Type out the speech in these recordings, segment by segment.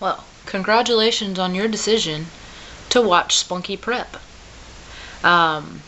Well, congratulations on your decision to watch Spunky Prep. Um,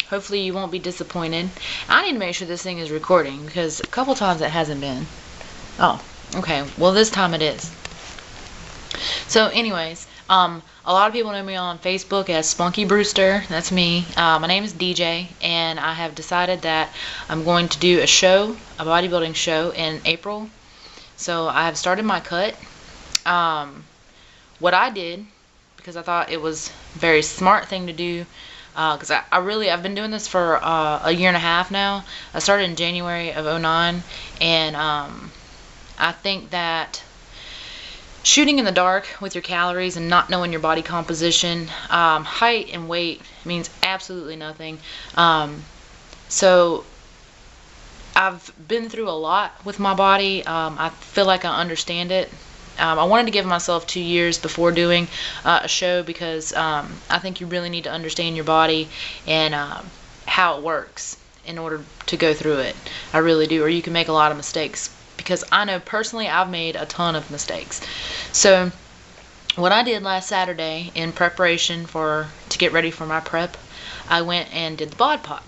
Hopefully you won't be disappointed. I need to make sure this thing is recording because a couple times it hasn't been. Oh, okay. Well, this time it is. So anyways, a lot of people know me on Facebook as Spunky Brewster. That's me. My name is DJ, and I have decided that I'm going to do a show, a bodybuilding show in April. So I have started my cut. What I did, because I thought it was a very smart thing to do, because I've been doing this for a year and a half now. I started in January of '09, and I think that shooting in the dark with your calories and not knowing your body composition, height and weight means absolutely nothing. So I've been through a lot with my body. I feel like I understand it. I wanted to give myself 2 years before doing a show because I think you really need to understand your body and how it works in order to go through it. I really do, or you can make a lot of mistakes, because I know personally I've made a ton of mistakes. So what I did last Saturday in preparation to get ready for my prep, I went and did the BodPod.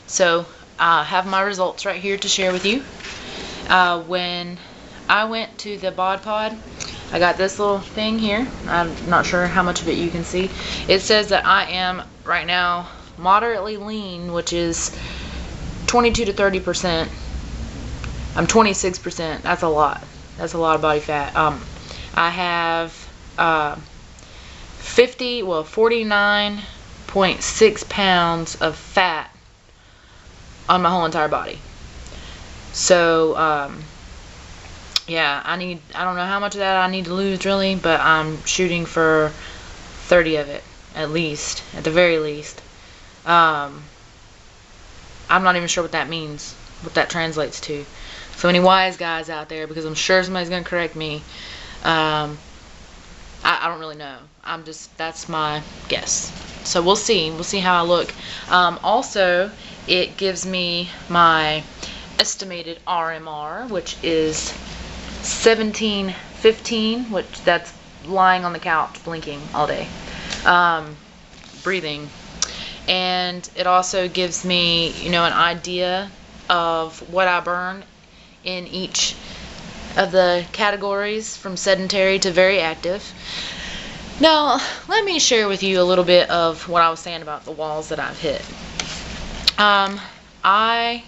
So I have my results right here to share with you. When I went to the BodPod, I got this little thing here. I'm not sure how much of it you can see. It says that I am right now moderately lean, which is 22 to 30%. I'm 26%. That's a lot. That's a lot of body fat. I have 49.6 pounds of fat on my whole entire body. So yeah, I don't know how much of that I need to lose really, but I'm shooting for 30 of it at least, at the very least. I'm not even sure what that means, what that translates to. So any wise guys out there, because I'm sure somebody's gonna correct me. I don't really know. That's my guess. So we'll see. We'll see how I look. Also, it gives me my estimated RMR, which is 1715, which that's lying on the couch blinking all day, breathing. And it also gives me, an idea of what I burn in each of the categories from sedentary to very active. Now, let me share with you a little bit of what I was saying about the walls that I've hit. I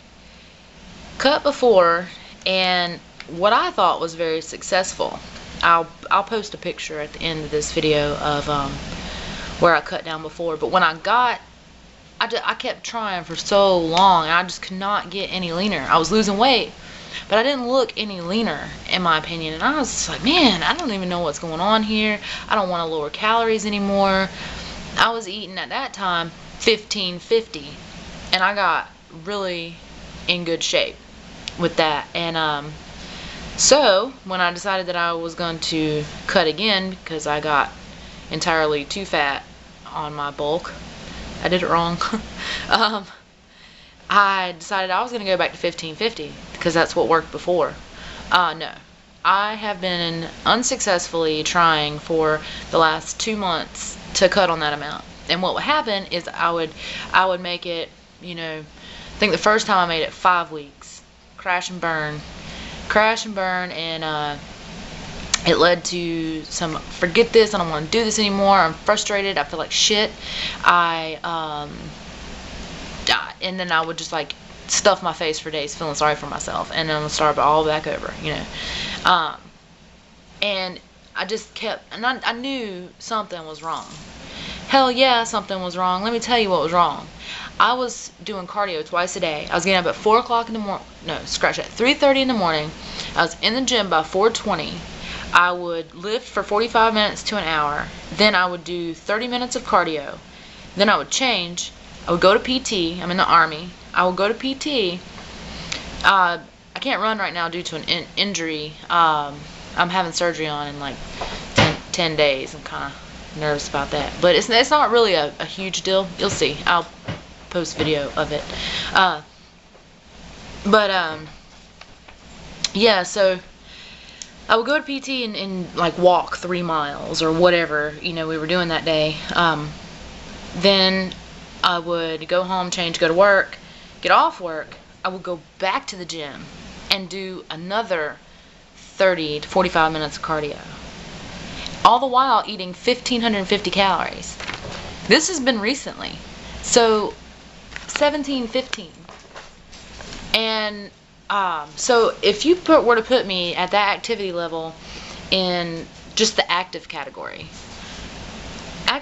cut before, and what I thought was very successful. I'll post a picture at the end of this video of where I cut down before. But when I kept trying for so long, and I just could not get any leaner. I was losing weight, but I didn't look any leaner, in my opinion. And I was just like, man, I don't even know what's going on here. I don't want to lower calories anymore. I was eating at that time 1550, and I got really in good shape with that. And so when I decided that I was going to cut again because I got entirely too fat on my bulk, I did it wrong. I decided I was going to go back to 1550 because that's what worked before. No, I have been unsuccessfully trying for the last 2 months to cut on that amount. And what would happen is I would make it, I think the first time I made it 5 weeks, crash and burn, and it led to some, forget this, I don't want to do this anymore, I'm frustrated, I feel like shit. And then I would just like stuff my face for days feeling sorry for myself, and then start all back over, and I just kept, and I knew something was wrong. Hell yeah, something was wrong. Let me tell you what was wrong. I was doing cardio twice a day. I was getting up at 4 o'clock in the morning, no, scratch that, 3:30 in the morning. I was in the gym by 4:20. I would lift for 45 minutes to an hour. Then I would do 30 minutes of cardio. Then I would change. I would go to PT. I'm in the Army. I would go to PT. I can't run right now due to an injury. I'm having surgery on in like 10 days. I'm kind of nervous about that. But it's not really a huge deal. You'll see. I'll post video of it. Yeah, so I would go to PT and like walk 3 miles or whatever, you know, we were doing that day. Then I would go home, change, go to work, get off work. I would go back to the gym and do another 30 to 45 minutes of cardio. All the while eating 1,550 calories. This has been recently. So 1715. And so if you were to put me at that activity level in just the active category, I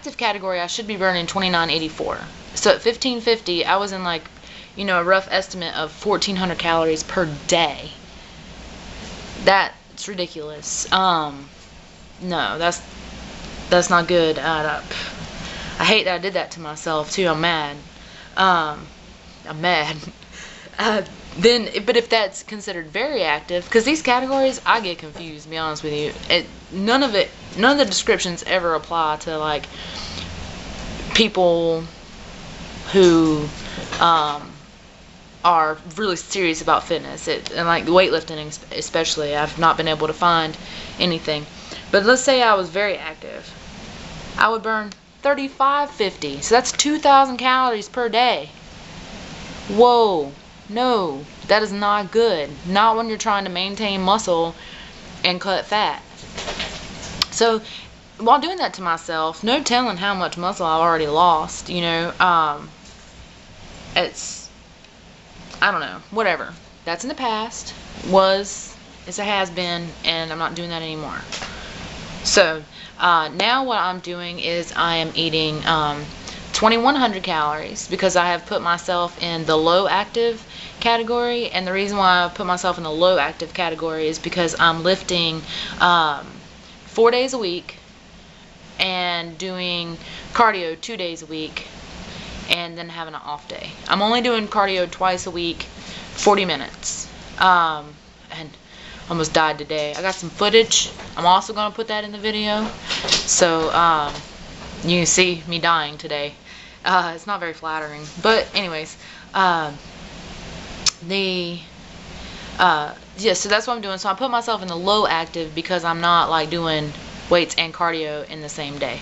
should be burning 2984. So at 1550, I was in like, you know, a rough estimate of 1,400 calories per day. That's ridiculous. No, that's not good. I hate that I did that to myself too. I'm mad. I'm mad. But if that's considered very active, because these categories, I get confused, to be honest with you. None of the descriptions ever apply to like people who are really serious about fitness. And like weightlifting especially, I've not been able to find anything. But let's say I was very active. I would burn 3,550. So that's 2,000 calories per day. Whoa. No, that is not good. Not when you're trying to maintain muscle and cut fat. So while doing that to myself, no telling how much muscle I've already lost, you know. I don't know, whatever. That's in the past. It's a has-been, and I'm not doing that anymore. So now what I'm doing is I am eating 2,100 calories because I have put myself in the low active category. And the reason why I put myself in the low active category is because I'm lifting 4 days a week and doing cardio 2 days a week and then having an off day. I'm only doing cardio twice a week, 40 minutes. And almost died today. I got some footage. I'm also going to put that in the video. So you can see me dying today. It's not very flattering. But anyways, yeah, so that's what I'm doing. So I put myself in the low active because I'm not like doing weights and cardio in the same day.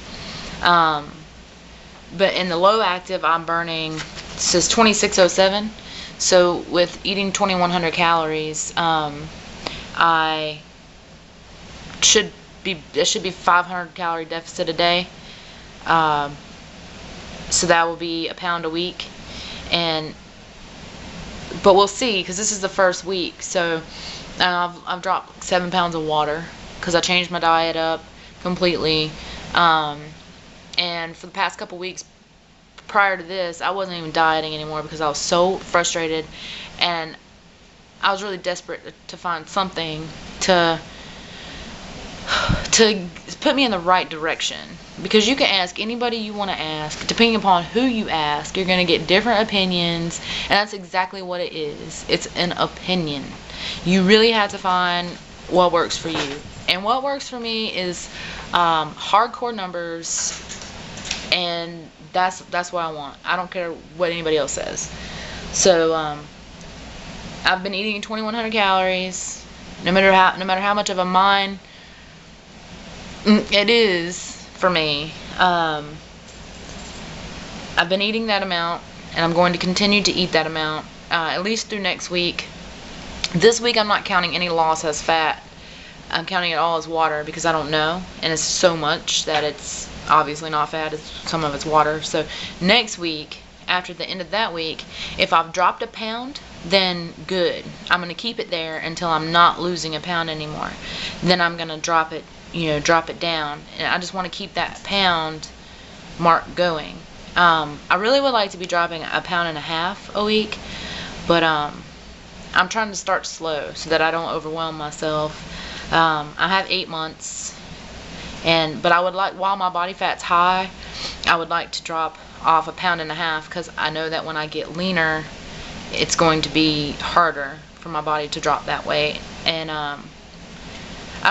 But in the low active, I'm burning, it says 2,607. So with eating 2,100 calories, it should be 500 calorie deficit a day. So that will be a pound a week. But we'll see, because this is the first week. So I've dropped 7 pounds of water because I changed my diet up completely. And for the past couple weeks prior to this, I wasn't even dieting anymore because I was so frustrated, and I was really desperate to find something to put me in the right direction. Because you can ask anybody you want to ask. Depending upon who you ask, you're going to get different opinions, and that's exactly what it is. It's an opinion. You really have to find what works for you. And what works for me is hardcore numbers, and that's what I want. I don't care what anybody else says. So I've been eating 2,100 calories, no matter how much of a mind it is for me. I've been eating that amount, and I'm going to continue to eat that amount at least through next week. This week I'm not counting any loss as fat. I'm counting it all as water because I don't know, and it's so much that it's obviously not fat. Some of it's water. So next week, after the end of that week, if I've dropped a pound, then good. I'm going to keep it there until I'm not losing a pound anymore. Then I'm going to drop it down, and I just want to keep that pound mark going. I really would like to be dropping 1.5 pounds a week, but I'm trying to start slow so that I don't overwhelm myself. I have 8 months, but I would like, while my body fat's high, I would like to drop off 1.5 pounds because I know that when I get leaner, it's going to be harder for my body to drop that weight. And I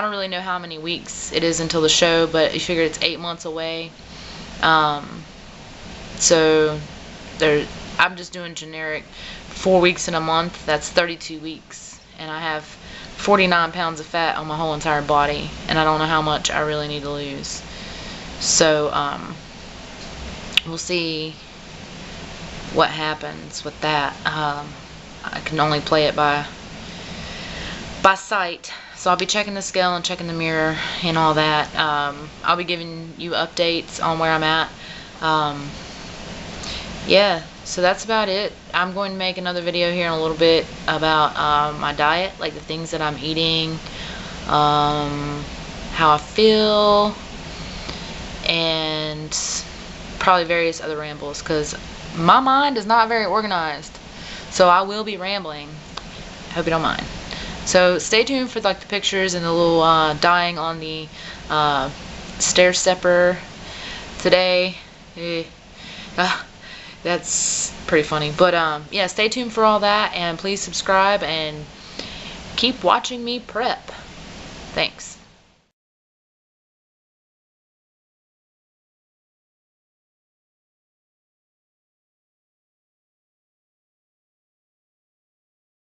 don't really know how many weeks it is until the show, but you figure it's 8 months away. So I'm just doing generic 4 weeks in a month. That's 32 weeks, and I have 49 pounds of fat on my whole entire body, and I don't know how much I really need to lose. So we'll see what happens with that. I can only play it by sight, so I'll be checking the scale and checking the mirror and all that. I'll be giving you updates on where I'm at. Yeah, so that's about it. I'm going to make another video here in a little bit about my diet, like the things that I'm eating, how I feel, and probably various other rambles, because my mind is not very organized, so I will be rambling. Hope you don't mind. So stay tuned for like the pictures and the little dying on the stair stepper today. That's pretty funny. But yeah, stay tuned for all that, and please subscribe and keep watching me prep. Thanks.